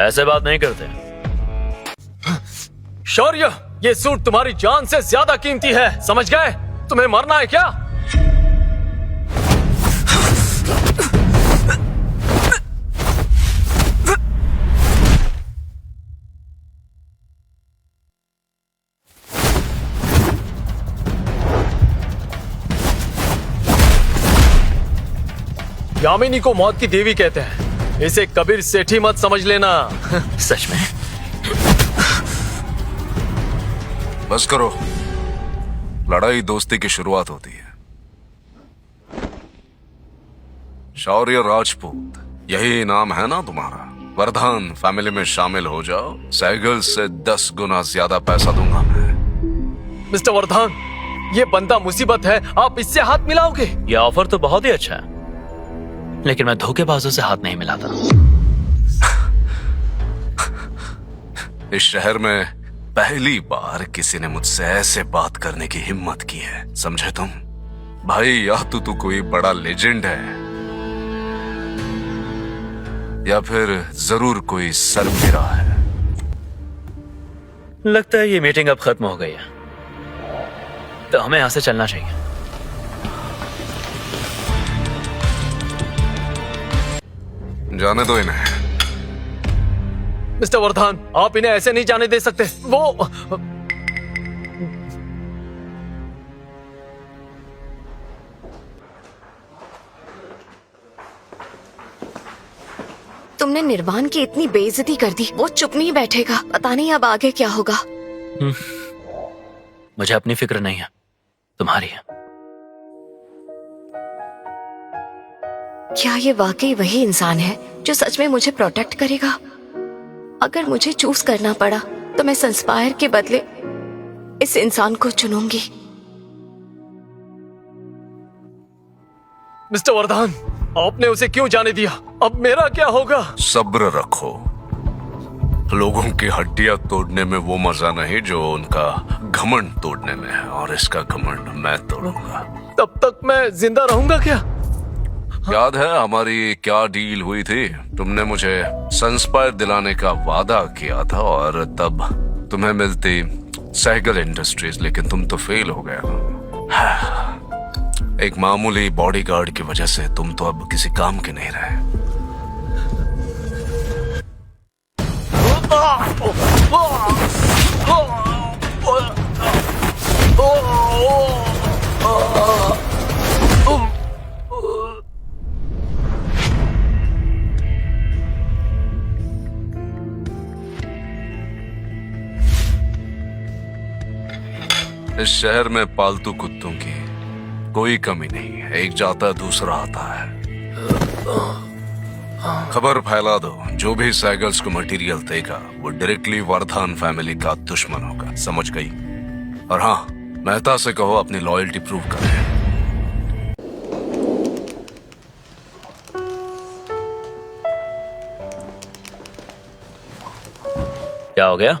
ऐसे बात नहीं करते। शौर्य, ये सूट तुम्हारी जान से ज्यादा कीमती है, समझ गए? तुम्हें मरना है क्या? यामिनी को मौत की देवी कहते हैं, इसे कबीर सेठी मत समझ लेना। सच में? बस करो, लड़ाई दोस्ती की शुरुआत होती है। शौर्य राजपूत, यही इनाम है ना तुम्हारा? वर्धन फैमिली में शामिल हो जाओ, सहगल से 10 गुना ज्यादा पैसा दूंगा मैं। मिस्टर वर्धन, ये बंदा मुसीबत है, आप इससे हाथ मिलाओगे? ये ऑफर तो बहुत ही अच्छा है, लेकिन मैं धोखेबाजों से हाथ नहीं मिलाता। इस शहर में पहली बार किसी ने मुझसे ऐसे बात करने की हिम्मत की है, समझे तुम? भाई, या तो तू कोई बड़ा लेजेंड है या फिर जरूर कोई सरफिरा है। लगता है ये मीटिंग अब खत्म हो गई है, तो हमें यहां से चलना चाहिए। जाने दो इन्हें। मिस्टर वर्धन, आप इन्हें ऐसे नहीं जाने दे सकते। वो तुमने निर्वाण की इतनी बेइज्जती कर दी, वो चुप नहीं बैठेगा। पता नहीं अब आगे क्या होगा। मुझे अपनी फिक्र नहीं है, तुम्हारी है। क्या ये वाकई वही इंसान है जो सच में मुझे प्रोटेक्ट करेगा? अगर मुझे चूज करना पड़ा तो मैं संस्पायर के बदले इस इंसान को चुनूंगी। मिस्टर वर्धन, आपने उसे क्यों जाने दिया? अब मेरा क्या होगा? सब्र रखो। लोगों की हड्डियां तोड़ने में वो मजा नहीं जो उनका घमंड तोड़ने में है, और इसका घमंड मैं तोड़ूंगा। तब तक मैं जिंदा रहूंगा क्या? याद है हमारी क्या डील हुई थी? तुमने मुझे संस्पायर दिलाने का वादा किया था और तब तुम्हें मिलती सहगल इंडस्ट्रीज, लेकिन तुम तो फेल हो गए। एक मामूली बॉडीगार्ड की वजह से तुम तो अब किसी काम के नहीं रहे। इस शहर में पालतू कुत्तों की कोई कमी नहीं है, एक जाता दूसरा आता है। खबर फैला दो, जो भी सैगल्स को मटेरियल देगा वो डायरेक्टली वर्धन फैमिली का दुश्मन होगा, समझ गई? और हाँ, मेहता से कहो अपनी लॉयल्टी प्रूव करे। क्या हो गया?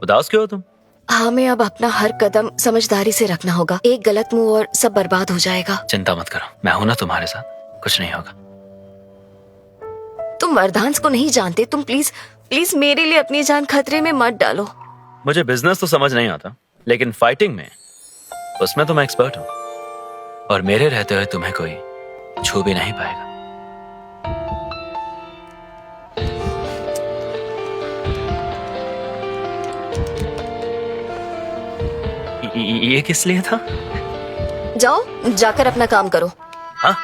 उदास क्यों हो तुम? हमें अब अपना हर कदम समझदारी से रखना होगा। एक गलत मुंह और सब बर्बाद हो जाएगा। चिंता मत करो, मैं हूं ना तुम्हारे साथ, कुछ नहीं होगा। तुम वर्धांस को नहीं जानते। तुम प्लीज प्लीज मेरे लिए अपनी जान खतरे में मत डालो। मुझे बिजनेस तो समझ नहीं आता, लेकिन फाइटिंग में उसमें तो मैं एक्सपर्ट हूं, और मेरे रहते हुए तुम्हें कोई छू भी नहीं पाएगा। ये किस लिए था? जाओ, जाकर अपना काम करो। हाँ?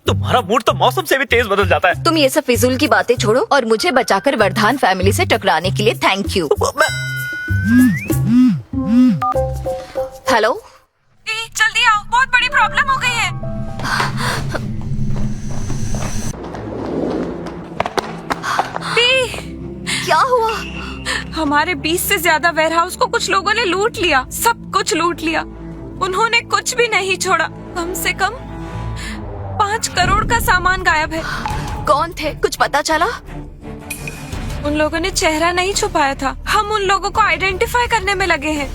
तुम्हारा मूड तो मौसम से भी तेज बदल जाता है। तुम ये सब फिजूल की बातें छोड़ो और मुझे बचाकर वर्धान फैमिली से टकराने के लिए थैंक यू। हेलो, जल्दी आओ, बहुत बड़ी प्रॉब्लम हो गई है। क्या हुआ? हमारे 20 से ज्यादा वेयरहाउस को कुछ लोगों ने लूट लिया, सब कुछ लूट लिया। उन्होंने कुछ भी नहीं छोड़ा। कम से कम 5 करोड़ का सामान गायब है। कौन थे, कुछ पता चला? उन लोगों ने चेहरा नहीं छुपाया था। हम उन लोगों को आइडेंटिफाई करने में लगे हैं।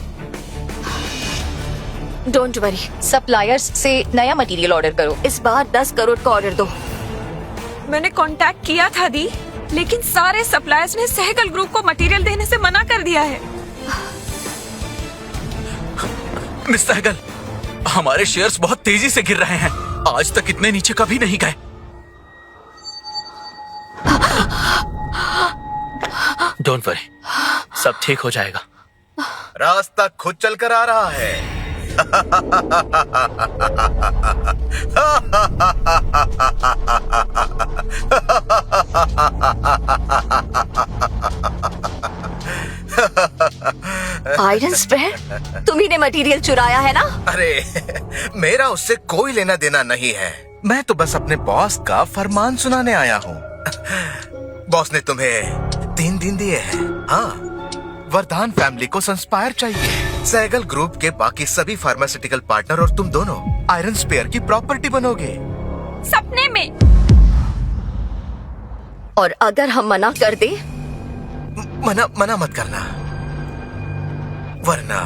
डोंट वरी, सप्लायर्स से नया मटेरियल ऑर्डर करो। इस बार 10 करोड़ का ऑर्डर दो। मैंने कांटेक्ट किया था दी, लेकिन सारे सप्लायर्स ने सहगल ग्रुप को मटेरियल देने से मना कर दिया है। मिस सहगल, हमारे शेयर्स बहुत तेजी से गिर रहे हैं। आज तक इतने नीचे कभी नहीं गए। डोंट वरी, सब ठीक हो जाएगा। रास्ता खुद चल कर आ रहा है। आयरन स्पेयर, तुम्ही ने मटेरियल चुराया है ना? अरे मेरा उससे कोई लेना देना नहीं है। मैं तो बस अपने बॉस का फरमान सुनाने आया हूँ। बॉस ने तुम्हें 3 दिन दिए हैं। हाँ, वरदान फैमिली को संस्पायर चाहिए। सहगल ग्रुप के बाकी सभी फार्मास्यूटिकल पार्टनर और तुम दोनों आयरन स्पेयर की प्रॉपर्टी बनोगे। सपने में। और अगर हम मना कर दे? मना मत करना, वरना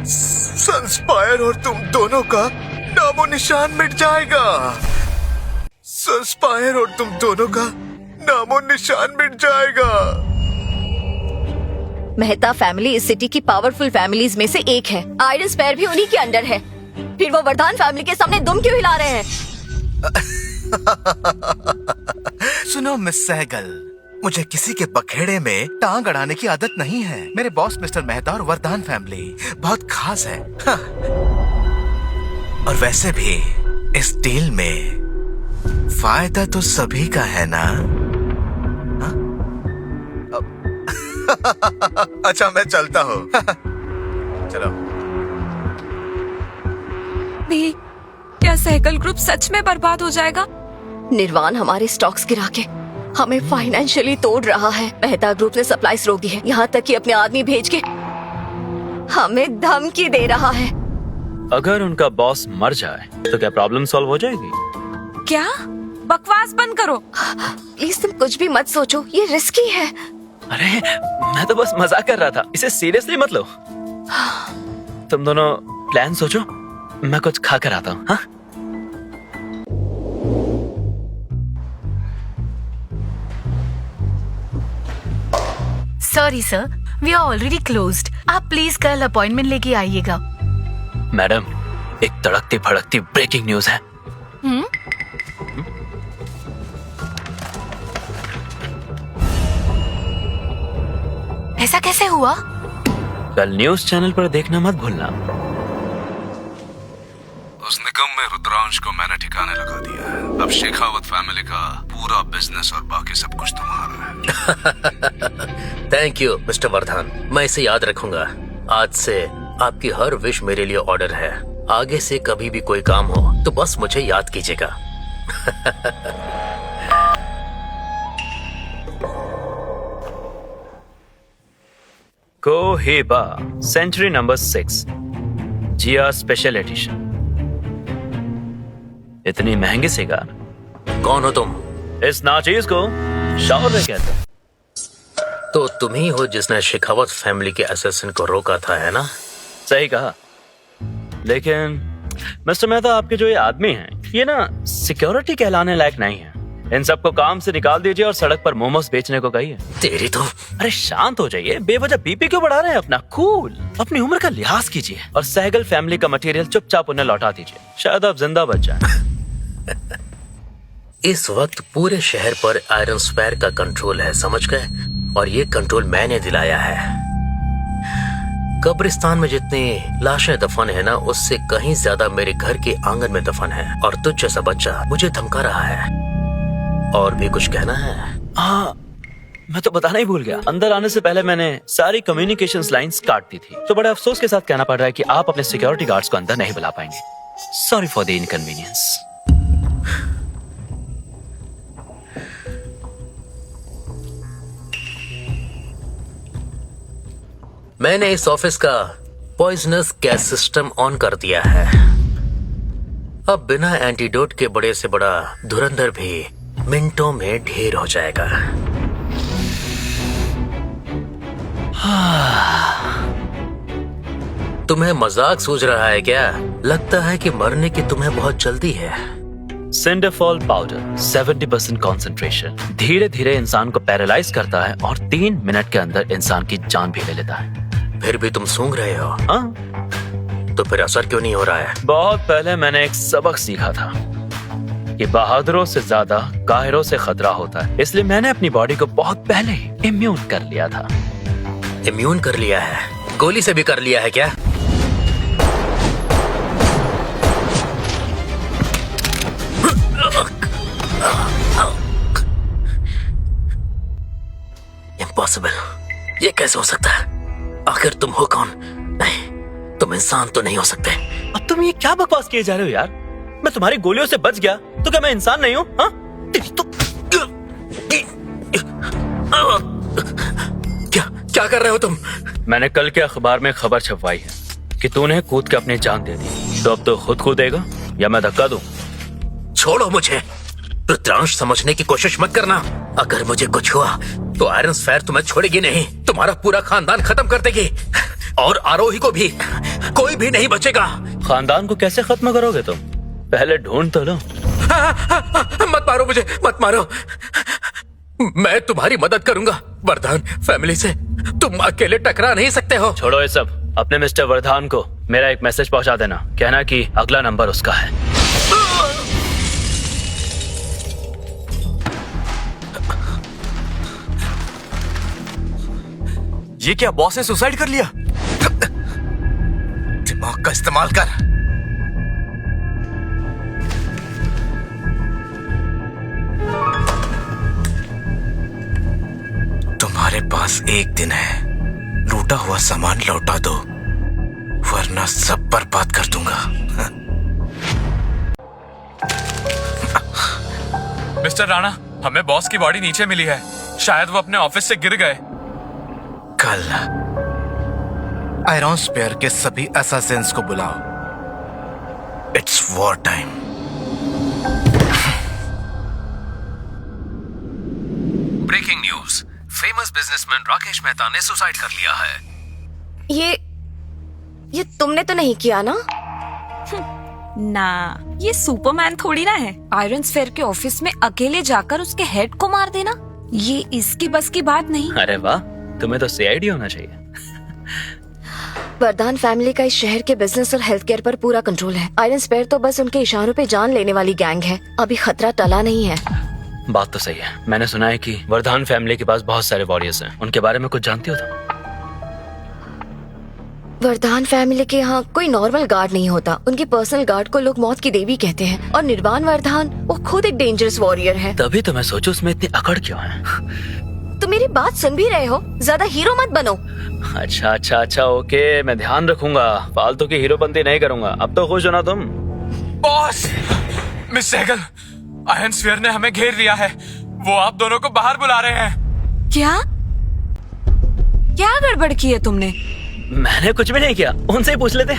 संस्पायर और तुम दोनों का नामो निशान मिट जाएगा। संस्पायर और तुम दोनों का नामो निशान मिट जाएगा। मेहता फैमिली इस सिटी की पावरफुल फैमिलीज में से एक है। आयरन स्पेयर भी उन्हीं के अंडर है। फिर वो वरदान फैमिली के सामने दुम क्यों हिला रहे हैं? सुनो मिस सहगल, मुझे किसी के बखेड़े में टांग अड़ाने की आदत नहीं है। मेरे बॉस मिस्टर मेहता और वरदान फैमिली बहुत खास है। हाँ। और वैसे भी इस डील में फायदा तो सभी का है ना? हाँ? अच्छा, मैं चलता हूँ। चलो। भी क्या सहगल ग्रुप सच में बर्बाद हो जाएगा? निर्वाण हमारे स्टॉक्स गिरा के हमें फाइनेंशियली तोड़ रहा है। मेहता ग्रुप ने सप्लाईज रोक दी है, यहाँ तक कि अपने आदमी भेज के हमें धमकी दे रहा है। अगर उनका बॉस मर जाए तो क्या प्रॉब्लम सॉल्व हो जाएगी? क्या? बकवास बंद करो। प्लीज तुम कुछ भी मत सोचो, ये रिस्की है। अरे मैं तो बस मजाक कर रहा था, इसे सीरियसली मत लो। तुम दोनों प्लान सोचो, मैं कुछ खा कर आता हूँ। हाँ? Sorry sir, we are already closed. आप प्लीज कल अपॉइंटमेंट लेके आइएगा। मैडम, एक तड़कती भड़कती ब्रेकिंग न्यूज है। ऐसा कैसे हुआ? कल न्यूज चैनल पर देखना मत भूलना। उस निकम में रुद्रांश को मैंने ठिकाने लगा दिया है। अब शेखावत फैमिली का पूरा बिजनेस और बाकी सब कुछ तुम्हारा है। थैंक यू मिस्टर वर्धन, मैं इसे याद रखूंगा। आज से आपकी हर विश मेरे लिए ऑर्डर है। आगे से कभी भी कोई काम हो तो बस मुझे याद कीजिएगा। कोहिबा सेंचुरी नंबर 6 जिया स्पेशल एडिशन। इतनी महंगी सिगार। कौन हो तुम? इस नाचीज को शौर्य कहते हैं। तो तुम ही हो जिसने शेखावत फैमिली के असैसिन को रोका था, है ना? सही कहा। लेकिन मिस्टर मेहता, आपके जो ये आदमी हैं, ये ना सिक्योरिटी कहलाने लायक नहीं है। इन सबको काम से निकाल दीजिए और सड़क पर मोमोज बेचने को कहिए। तेरी तो। अरे शांत हो जाइए, बेवजह बीपी क्यों बढ़ा रहे हैं अपना? कूल, अपनी उम्र का लिहाज कीजिए और सहगल फैमिली का मटेरियल चुपचाप उन्हें लौटा दीजिए। शायद आप जिंदा बच जाएं। इस वक्त पूरे शहर पर आयरन स्पेयर का कंट्रोल है, समझ गए? और ये कंट्रोल मैंने दिलाया है। कब्रिस्तान में जितनी लाशें दफन है ना, उससे कहीं ज्यादा मेरे घर के आंगन में दफन है। और तुझ जैसा बच्चा मुझे धमका रहा है। और भी कुछ कहना है? हाँ, मैं तो बताना ही भूल गया। अंदर आने से पहले मैंने सारी कम्युनिकेशंस लाइंस काट दी थी, तो बड़े अफसोस के साथ कहना पड़ रहा है कि आप अपने सिक्योरिटी गार्ड्स को अंदर नहीं बुला पाएंगे। Sorry for the inconvenience. मैंने इस ऑफिस का पॉइजनस गैस सिस्टम ऑन कर दिया है। अब बिना एंटीडोट के बड़े से बड़ा धुरंधर भी मिनटों में ढेर हो जाएगा। तुम्हें मजाक सूझ रहा है क्या? लगता है कि मरने की तुम्हें बहुत जल्दी है। सिंडेफॉल पाउडर 70% कॉन्सेंट्रेशन धीरे धीरे इंसान को पैरालाइज करता है और 3 मिनट के अंदर इंसान की जान भी ले लेता है। फिर भी तुम सूंघ रहे हो, हाँ, तो फिर असर क्यों नहीं हो रहा है? बहुत पहले मैंने एक सबक सीखा था कि बहादुरों से ज्यादा काहिरों से खतरा होता है, इसलिए मैंने अपनी बॉडी को बहुत पहले ही इम्यून कर लिया था। इम्यून कर लिया है? गोली से भी कर लिया है क्या? इम्पॉसिबल, ये कैसे हो सकता है? आखिर तुम हो कौन? नहीं, तुम इंसान तो नहीं हो सकते। अब तुम ये क्या बकवास किए जा रहे हो यार? मैं तुम्हारी गोलियों से बच गया तो क्या मैं इंसान नहीं हूँ? हाँ? तेरी तो क्या कर रहे हो तुम? मैंने कल के अखबार में खबर छपवाई है कि तूने कूद के अपनी जान दे दी, तो अब तो खुद कूदेगा या मैं धक्का दूं? छोड़ो मुझे, रुद्रांश समझने की कोशिश मत करना। अगर मुझे कुछ हुआ तो आयरन स्फीयर तुम्हें छोड़ेगी नहीं, तुम्हारा पूरा खानदान खत्म कर देगी और आरोही को भी, कोई भी नहीं बचेगा। खानदान को कैसे खत्म करोगे तुम? पहले ढूंढ तो लो। मत मारो मुझे, मत मारो, मैं तुम्हारी मदद करूंगा। वरदान फैमिली से तुम अकेले टकरा नहीं सकते हो। छोड़ो ये सब, अपने मिस्टर वरदान को मेरा एक मैसेज पहुंचा देना, कहना कि अगला नंबर उसका है। ये क्या, बॉस ने सुसाइड कर लिया? दिमाग का इस्तेमाल कर। तुम्हारे पास एक दिन है, लूटा हुआ सामान लौटा दो, वरना सब बर्बाद कर दूंगा। मिस्टर राणा, हमें बॉस की बॉडी नीचे मिली है, शायद वो अपने ऑफिस से गिर गए। कल आयरन स्पेयर के सभी असैसिन्स को बुलाओ। It's war time. Breaking news, famous businessman Rakesh Mehta ने सुसाइड कर लिया है। ये तुमने तो नहीं किया ना? ना, ये सुपरमैन थोड़ी ना है, आयरन स्फीयर के ऑफिस में अकेले जाकर उसके हेड को मार देना, ये इसकी बस की बात नहीं। अरे वाह, तुम्हें तो सीआईडी होना चाहिए। वरदान फैमिली का इस शहर के बिजनेस और हेल्थ केयर पर पूरा कंट्रोल है। आयरन स्पेयर तो बस उनके इशारों पे जान लेने वाली गैंग है, अभी खतरा टला नहीं है। बात तो सही है। मैंने सुना है कि वरदान फैमिली के पास बहुत सारे वॉरियर्स हैं, उनके बारे में कुछ जानती हो तुम? वरदान फैमिली के यहाँ कोई नॉर्मल गार्ड नहीं होता, उनकी पर्सनल गार्ड को लोग मौत की देवी कहते हैं, और निर्वाण वरदान वो खुद एक डेंजरस वॉरियर है। तभी तो मैं सोचूं उसमें इतनी अकड़ क्यों है। तुम मेरी बात सुन भी रहे हो? ज्यादा हीरो मत बनो। अच्छा, ओके, मैं ध्यान रखूंगा, फालतू की हीरोपंती नहीं करूंगा। अब तो खुश हो ना तुम? Boss, miss Sehgal, iron sphere ने हमें घेर लिया है, वो आप दोनों को बाहर बुला रहे हैं। क्या गड़बड़ की है तुमने? मैंने कुछ भी नहीं किया, उनसे ही पूछ लेते।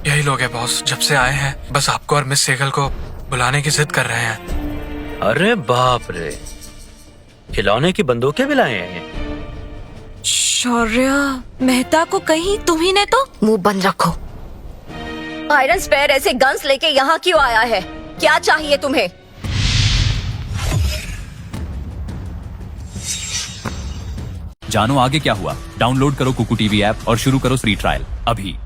यही लोग हैं बॉस, जब से आए हैं बस आपको और मिस सहगल को बुलाने की जिद कर रहे हैं। अरे बाप रे, खिलौने की बंदूकें भी लाए हैं। शौर्य मेहता को कहीं तुम्ही ने तो। मुंह बंद रखो। आयरन स्पेयर ऐसे गन्स लेके यहाँ क्यों आया है? क्या चाहिए तुम्हें? जानो आगे क्या हुआ? डाउनलोड करो कुकू टीवी ऐप और शुरू करो फ्री ट्रायल अभी।